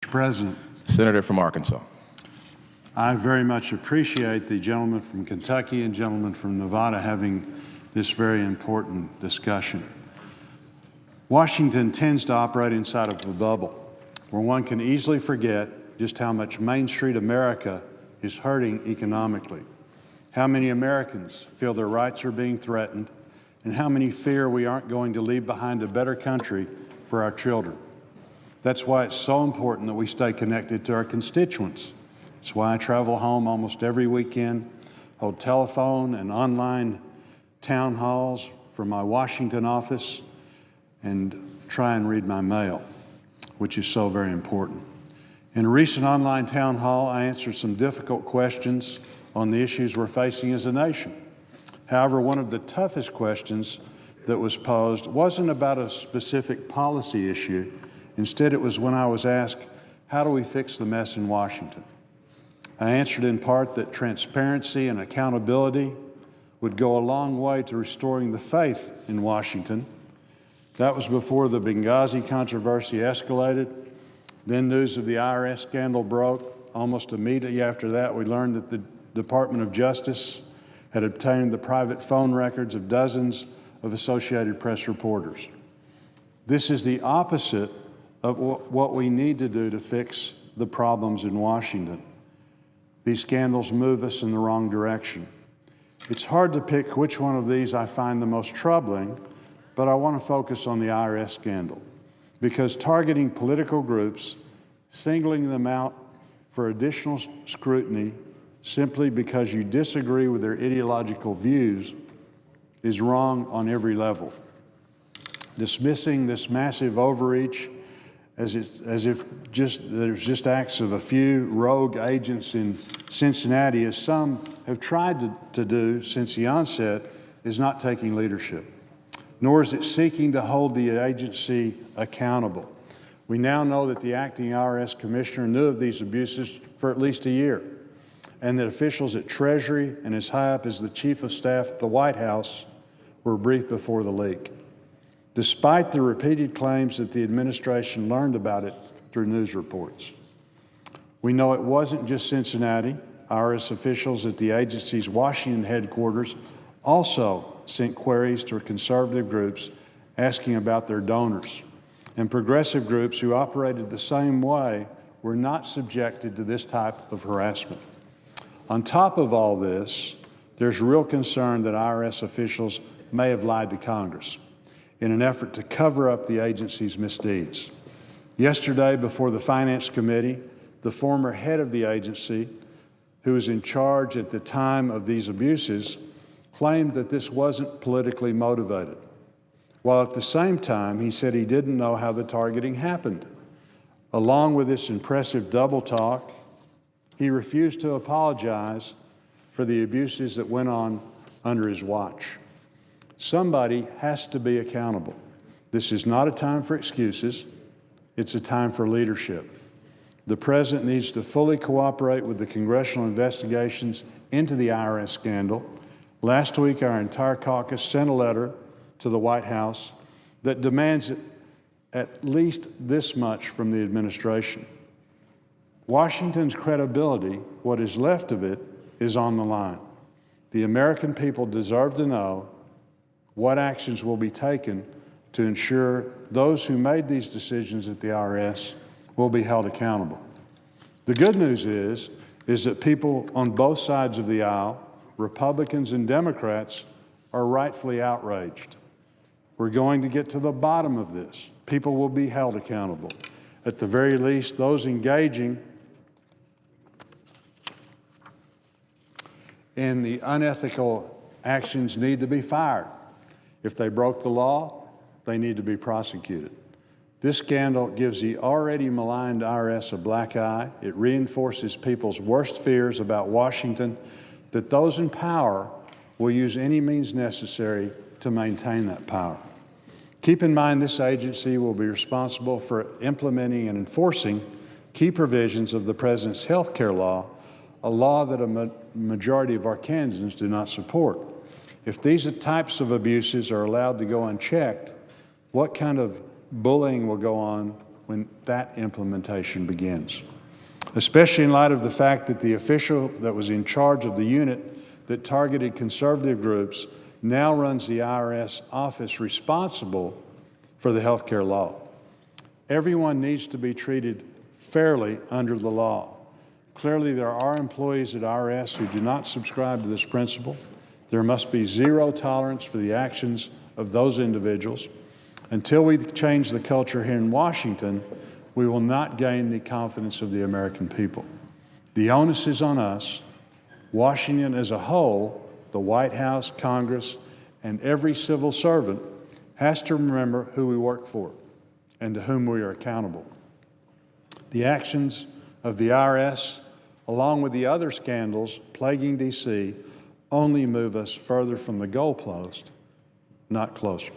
Mr. President, Senator from Arkansas. I very much appreciate the gentleman from Kentucky and gentleman from Nevada having this very important discussion. Washington tends to operate inside of a bubble where one can easily forget just how much Main Street America is hurting economically, how many Americans feel their rights are being threatened, and how many fear we aren't going to leave behind a better country for our children. That's why it's so important that we stay connected to our constituents. It's why I travel home almost every weekend, hold telephone and online town halls from my Washington office, and try and read my mail, which is so very important. In a recent online town hall, I answered some difficult questions on the issues we're facing as a nation. However, one of the toughest questions that was posed wasn't about a specific policy issue. Instead, it was when I was asked, how do we fix the mess in Washington? I answered in part that transparency and accountability would go a long way to restoring the faith in Washington. That was before the Benghazi controversy escalated. Then news of the IRS scandal broke. Almost immediately after that, we learned that the Department of Justice had obtained the private phone records of dozens of Associated Press reporters. This is the opposite of what we need to do to fix the problems in Washington. These scandals move us in the wrong direction. It's hard to pick which one of these I find the most troubling, but I want to focus on the IRS scandal because targeting political groups, singling them out for additional scrutiny simply because you disagree with their ideological views is wrong on every level. Dismissing this massive overreach as if there's just acts of a few rogue agents in Cincinnati, as some have tried to do since the onset, is not taking leadership, nor is it seeking to hold the agency accountable. We now know that the acting IRS commissioner knew of these abuses for at least a year, and that officials at Treasury and as high up as the Chief of Staff at the White House were briefed before the leak, despite the repeated claims that the administration learned about it through news reports. We know it wasn't just Cincinnati. IRS officials at the agency's Washington headquarters also sent queries to conservative groups asking about their donors. And progressive groups who operated the same way were not subjected to this type of harassment. On top of all this, there's real concern that IRS officials may have lied to Congress in an effort to cover up the agency's misdeeds. Yesterday, before the Finance Committee, the former head of the agency, who was in charge at the time of these abuses, claimed that this wasn't politically motivated, while at the same time he said he didn't know how the targeting happened. Along with this impressive double talk, he refused to apologize for the abuses that went on under his watch. Somebody has to be accountable. This is not a time for excuses. It's a time for leadership. The President needs to fully cooperate with the congressional investigations into the IRS scandal. Last week, our entire caucus sent a letter to the White House that demands at least this much from the administration. Washington's credibility, what is left of it, is on the line. The American people deserve to know what actions will be taken to ensure those who made these decisions at the IRS will be held accountable. The good news is that people on both sides of the aisle, Republicans and Democrats, are rightfully outraged. We're going to get to the bottom of this. People will be held accountable. At the very least, those engaging in the unethical actions need to be fired. If they broke the law, they need to be prosecuted. This scandal gives the already maligned IRS a black eye. It reinforces people's worst fears about Washington, that those in power will use any means necessary to maintain that power. Keep in mind this agency will be responsible for implementing and enforcing key provisions of the President's health care law, a law that a majority of Arkansans do not support. If these types of abuses are allowed to go unchecked, what kind of bullying will go on when that implementation begins, especially in light of the fact that the official that was in charge of the unit that targeted conservative groups now runs the IRS office responsible for the health care law. Everyone needs to be treated fairly under the law. Clearly, there are employees at IRS who do not subscribe to this principle. There must be zero tolerance for the actions of those individuals. Until we change the culture here in Washington, we will not gain the confidence of the American people. The onus is on us, Washington as a whole, the White House, Congress, and every civil servant has to remember who we work for and to whom we are accountable. The actions of the IRS, along with the other scandals plaguing D.C., only move us further from the goalpost, not closer.